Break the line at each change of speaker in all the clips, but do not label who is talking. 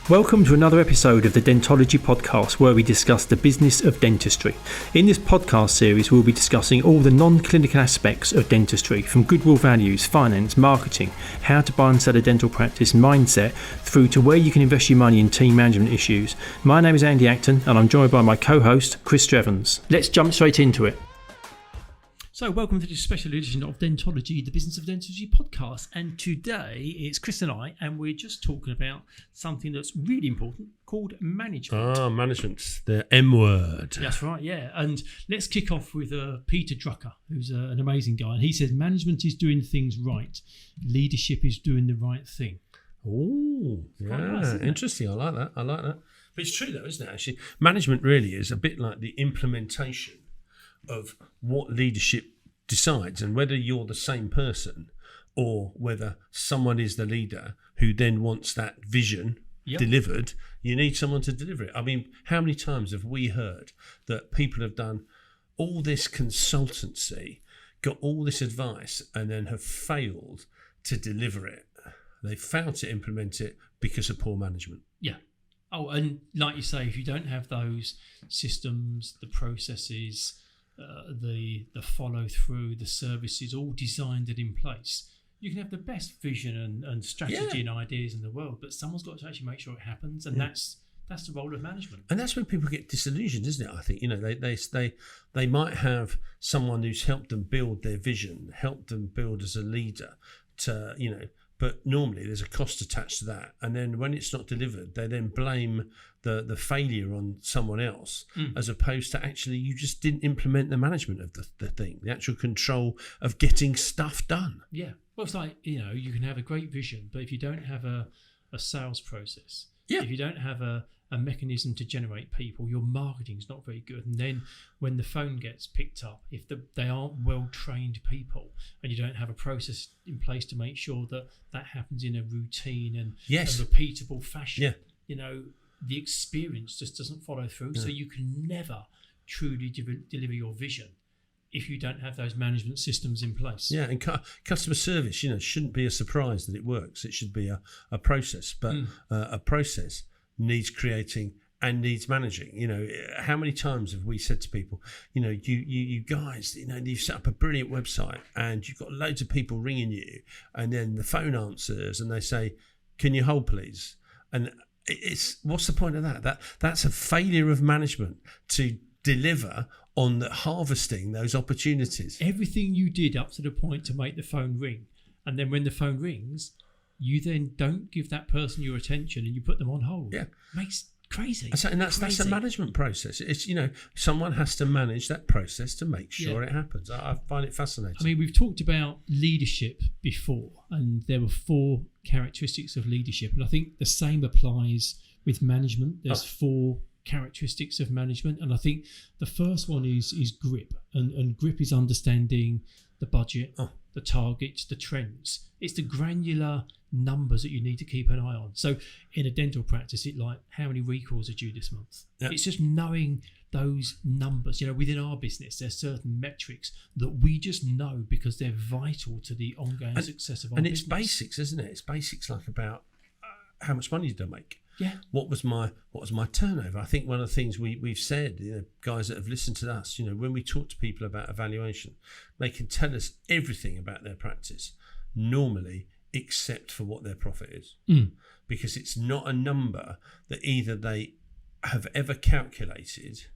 Welcome to another episode of the Dentology podcast, where we discuss the business of dentistry. In this podcast series, we'll be discussing all the non-clinical aspects of dentistry, from goodwill values, finance, marketing, how to buy and sell a dental practice, mindset, through to where you can invest your money in team management issues. My name is Andy Acton, and I'm joined by my co-host, Chris Strevens. Let's jump straight into it. So welcome to this special edition of Dentology, the Business of Dentistry podcast. And today it's Chris and I, and we're just talking about something that's really important called management.
Management, the M word.
That's right, yeah. And let's kick off with Peter Drucker, who's an amazing guy. And he says management is doing things right. Leadership is doing the right thing.
Oh, yeah,
nice,
interesting. I like that. But it's true though, isn't it, actually? Management really is a bit like the implementation of what leadership decides, and whether you're the same person or whether someone is the leader who then wants that vision delivered, you need someone to deliver it. I mean, how many times have we heard that people have done all this consultancy, got all this advice, and then have failed to deliver it? They failed to implement it because of poor management.
Yeah. Oh, and like you say, if you don't have those systems, the processes, the follow through, the services all designed and in place, you can have the best vision and strategy and ideas in the world, but someone's got to actually make sure it happens, and that's the role of management. And that's when people get disillusioned, isn't it? I think, they might have someone who's helped them build their vision, helped them build as a leader but normally there's a cost attached to that, and then when it's not delivered, they then blame the failure on someone else, as opposed to actually you just didn't implement the management of the thing, the actual control of getting stuff done. Yeah, well, it's like, you can have a great vision, but if you don't have a sales process, if you don't have a mechanism to generate people, your marketing's not very good. And then when the phone gets picked up, if they aren't well-trained people, and you don't have a process in place to make sure that happens in a routine and a repeatable fashion, the experience just doesn't follow through. So you can never truly deliver your vision if you don't have those management systems in place. Yeah, and customer service, shouldn't be a surprise that it works. It should be a process, but a process needs creating and needs managing. How many times have we said to people, you guys, you've set up a brilliant website and you've got loads of people ringing you, and then the phone answers and they say, "Can you hold please?" And what's the point of that? That's a failure of management to deliver on harvesting those opportunities. Everything you did up to the point to make the phone ring, and then when the phone rings, you then don't give that person your attention and you put them on hold. Yeah, makes crazy. And that's a management process. It's someone has to manage that process to make sure it happens. I find it fascinating. I mean, we've talked about leadership before, and there were 4 characteristics of leadership, and I think the same applies with management. There's 4 characteristics of management, and I think the first one is grip, and grip is understanding the budget, the targets, the trends. It's the granular numbers that you need to keep an eye on. So in a dental practice, it's like, how many recalls are due this month? Yep. It's just knowing those numbers. Within our business, there's certain metrics that we just know because they're vital to the ongoing success of our business. And it's basics, isn't it? It's basics like about how much money did I make? Yeah. What was my turnover? I think one of the things we've said, guys that have listened to us, when we talk to people about evaluation, they can tell us everything about their practice, normally, except for what their profit is. Because it's not a number that either they have ever calculated,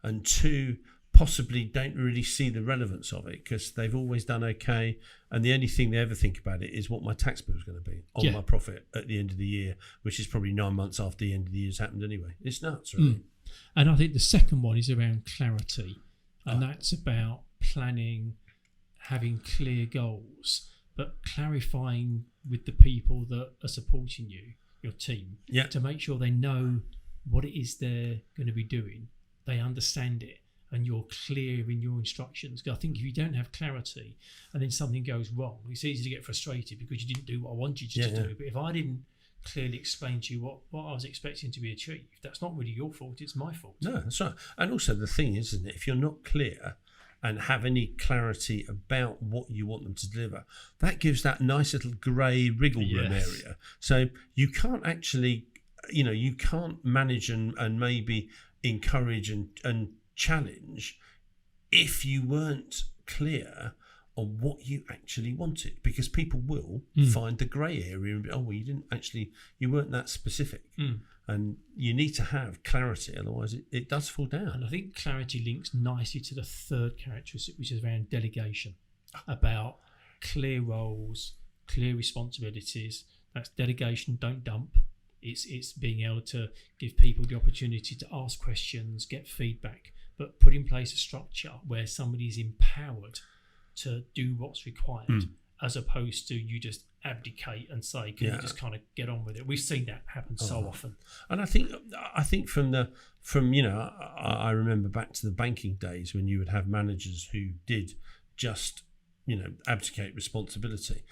and 2, possibly don't really see the relevance of it because they've always done okay, and the only thing they ever think about it is what my tax bill is going to be on my profit at the end of the year, which is probably 9 months after the end of the year's happened anyway. It's nuts, really. And I think the second one is around clarity, and that's about planning, having clear goals, but clarifying with the people that are supporting you, your team, to make sure they know what it is they're going to be doing, they understand it, and you're clear in your instructions. Because I think if you don't have clarity and then something goes wrong, it's easy to get frustrated because you didn't do what I wanted you to do. But if I didn't clearly explain to you what I was expecting to be achieved, that's not really your fault, it's my fault. No, that's right. And also the thing is, isn't it, if you're not clear and have any clarity about what you want them to deliver, that gives that nice little grey wriggle room area. So you can't actually
you can't manage and maybe encourage and challenge if you weren't clear on what you actually wanted, because people will find the grey area and be, oh, well, you weren't that specific. And you need to have clarity, otherwise it does fall down.
And I think clarity links nicely to the third characteristic, which is around delegation, about clear roles, clear responsibilities. That's delegation, don't dump. It's being able to give people the opportunity to ask questions, get feedback, but put in place a structure where somebody is empowered to do what's required, as opposed to you just abdicate and say, can you just kind of get on with it? We've seen that happen so often.
And I think I remember back to the banking days when you would have managers who did just, abdicate responsibility.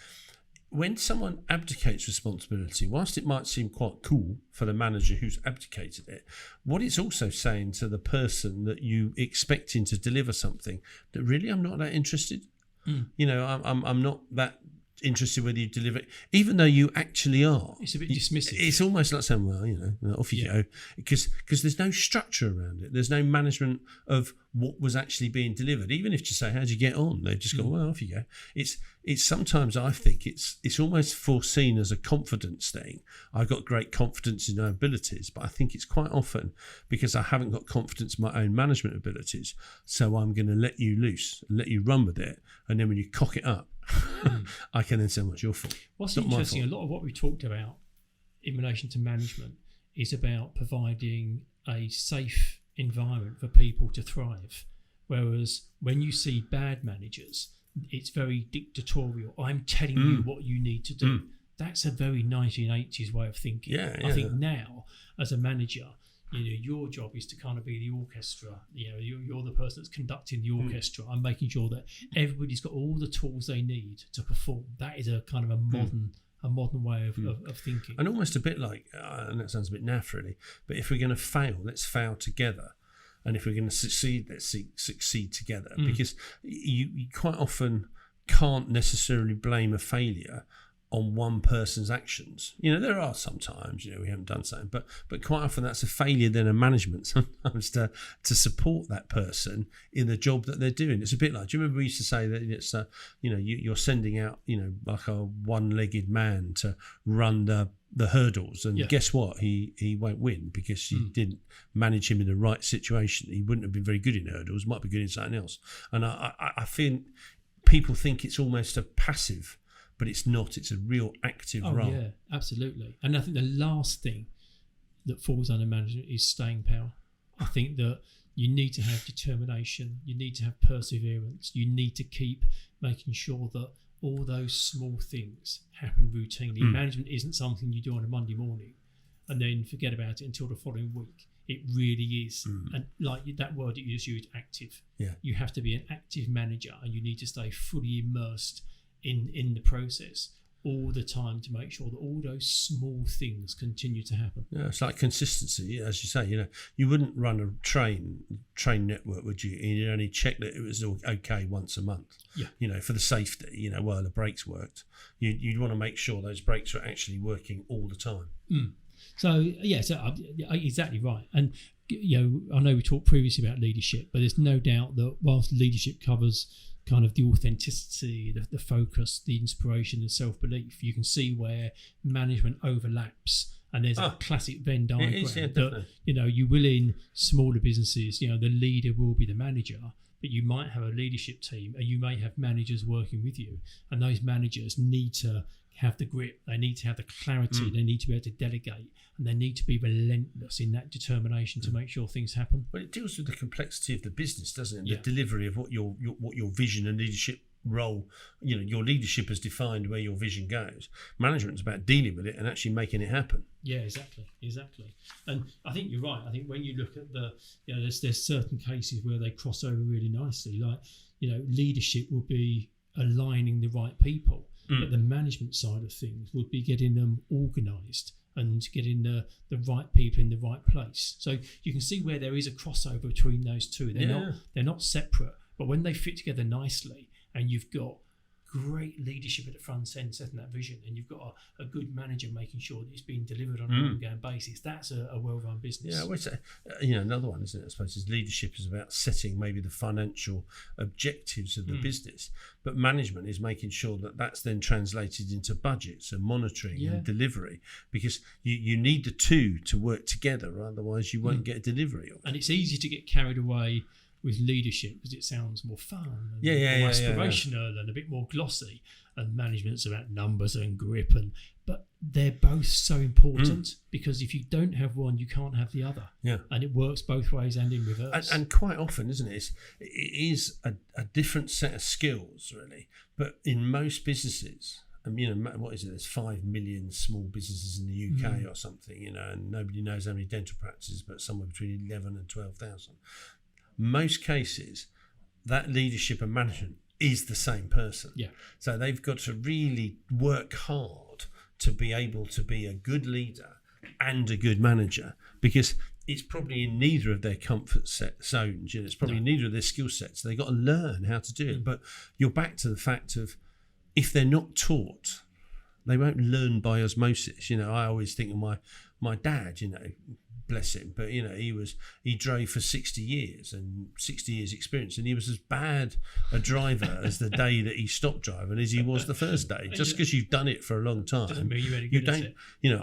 When someone abdicates responsibility, whilst it might seem quite cool for the manager who's abdicated it, what it's also saying to the person that you expecting to deliver something that really I'm not that interested. I'm not that interested whether you deliver it, even though you actually are.
It's a bit dismissive.
It's almost like saying, well, off you go, because there's no structure around it. There's no management of what was actually being delivered. Even if you say, how'd you get on? They just go, well, off you go. It's sometimes I think it's almost foreseen as a confidence thing. I've got great confidence in my abilities, but I think it's quite often because I haven't got confidence in my own management abilities. So I'm going to let you loose, let you run with it. And then when you cock it up, I can then say, well, it's your fault.
What's interesting, a lot of what we talked about in relation to management is about providing a safe environment for people to thrive. Whereas when you see bad managers, it's very dictatorial. I'm telling you what you need to do. That's a very 1980s way of thinking. I think now, as a manager, your job is to kind of be the orchestra. You're the person that's conducting the orchestra and making sure that everybody's got all the tools they need to perform. That is a kind of a modern way of thinking.
And almost a bit like, and that sounds a bit naff really, but if we're going to fail, let's fail together. And if we're going to succeed, let's succeed together. Because you quite often can't necessarily blame a failure on one person's actions. There are sometimes, we haven't done something, but quite often that's a failure then of management sometimes to support that person in the job that they're doing. It's a bit like, do you remember we used to say that it's, you're sending out, like a one-legged man to run the hurdles, and guess what? He won't win because you didn't manage him in the right situation. He wouldn't have been very good in hurdles, might be good in something else. And I feel people think it's almost a passive, but it's not. It's a real active role.
Yeah, absolutely. And I think the last thing that falls under management is staying power. I think that you need to have determination. You need to have perseverance. You need to keep making sure that all those small things happen routinely. Management isn't something you do on a Monday morning and then forget about it until the following week. It really is. And like that word that you just used, active. Yeah. You have to be an active manager, and you need to stay fully immersed in the process all the time to make sure that all those small things continue to happen. Yeah,
it's like consistency, as you say. You wouldn't run a train network, would you? And you'd only check that it was okay once a month. Yeah. For the safety, while the brakes worked. You'd want to make sure those brakes are actually working all the time.
So exactly right. And I know we talked previously about leadership, but there's no doubt that whilst leadership covers kind of the authenticity, the focus, the inspiration and self-belief, you can see where management overlaps. And there's a classic Venn diagram that, you will in smaller businesses, the leader will be the manager, but you might have a leadership team and you may have managers working with you. And those managers need to have the grit, they need to have the clarity, they need to be able to delegate, and they need to be relentless in that determination to make sure things happen.
Well, it deals with the complexity of the business, doesn't it? The delivery of what your vision and leadership role, your leadership has defined where your vision goes. Management's about dealing with it and actually making it happen.
Yeah, exactly. And I think you're right. I think when you look at there's certain cases where they cross over really nicely. Like, leadership will be aligning the right people. But the management side of things would be getting them organised and getting the right people in the right place. So you can see where there is a crossover between those two. They're not separate, but when they fit together nicely, and you've got great leadership at the front end setting that vision, and you've got a good manager making sure that it's being delivered on an ongoing basis, that's a well-run business.
Yeah, well, it's another one, isn't it? I suppose is leadership is about setting maybe the financial objectives of the business, but management is making sure that that's then translated into budgets and monitoring and delivery, because you need the two to work together, otherwise you won't get delivery.
And it's easy to get carried away with leadership because it sounds more fun and more aspirational and a bit more glossy, and management's about numbers and grip, but they're both so important, because if you don't have one you can't have the other, and it works both ways and in reverse.
And quite often, isn't it, it is a different set of skills really, but in most businesses, what is it, there's 5 million small businesses in the UK or something, and nobody knows how many dental practices, but somewhere between 11 and 12,000. Most cases, that leadership and management is the same person. Yeah. So they've got to really work hard to be able to be a good leader and a good manager, because it's probably in neither of their comfort zones. It's probably neither of their skill sets. They've got to learn how to do it. But you're back to the fact of, if they're not taught, they won't learn by osmosis. I always think of my dad, bless him, but he drove for 60 years and 60 years experience, and he was as bad a driver as the day that he stopped driving as he was the first day. Just because you've done it for a long time
doesn't mean you're any good at it.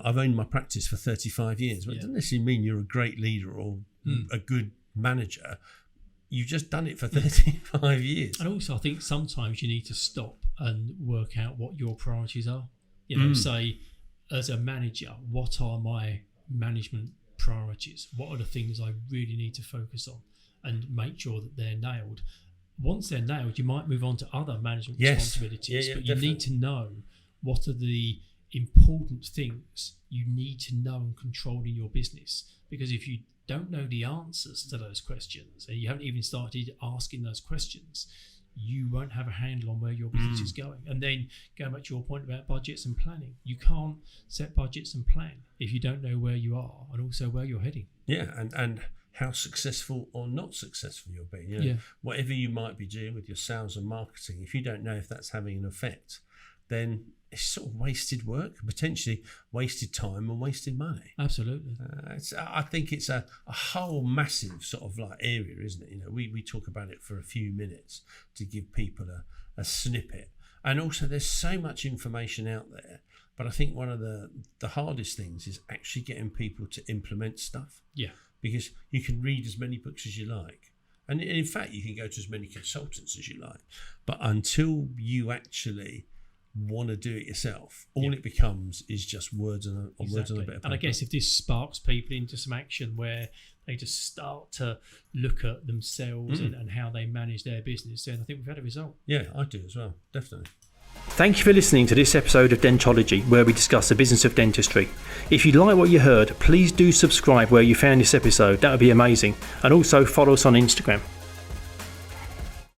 I've owned my practice for 35 years, but it doesn't necessarily mean you're a great leader or a good manager. You've just done it for 35 years.
And also I think sometimes you need to stop and work out what your priorities are. Say, as a manager, what are my management priorities? What are the things I really need to focus on, and make sure that they're nailed. Once they're nailed, you might move on to other management responsibilities, but you need to know what are the important things you need to know and control in your business, because if you don't know the answers to those questions and you haven't even started asking those questions, you won't have a handle on where your business is going. And then going back to your point about budgets and planning, you can't set budgets and plan if you don't know where you are and also where you're heading.
Yeah, and how successful or not successful you'll be. Whatever you might be doing with your sales and marketing, if you don't know if that's having an effect, then it's sort of wasted work, potentially wasted time and wasted money.
Absolutely.
I think it's a whole massive sort of like area, isn't it? We talk about it for a few minutes to give people a snippet. And also there's so much information out there, but I think one of the hardest things is actually getting people to implement stuff. Yeah. Because you can read as many books as you like. And in fact, you can go to as many consultants as you like. But until you actually want to do it yourself, all it becomes is just words on a bit of paper.
And I guess if this sparks people into some action where they just start to look at themselves and how they manage their business, then I think we've had a result.
Yeah, I do as well, definitely.
Thank you for listening to this episode of Dentology, where we discuss the business of dentistry. If you like what you heard, please do subscribe where you found this episode. That would be amazing. And also follow us on Instagram.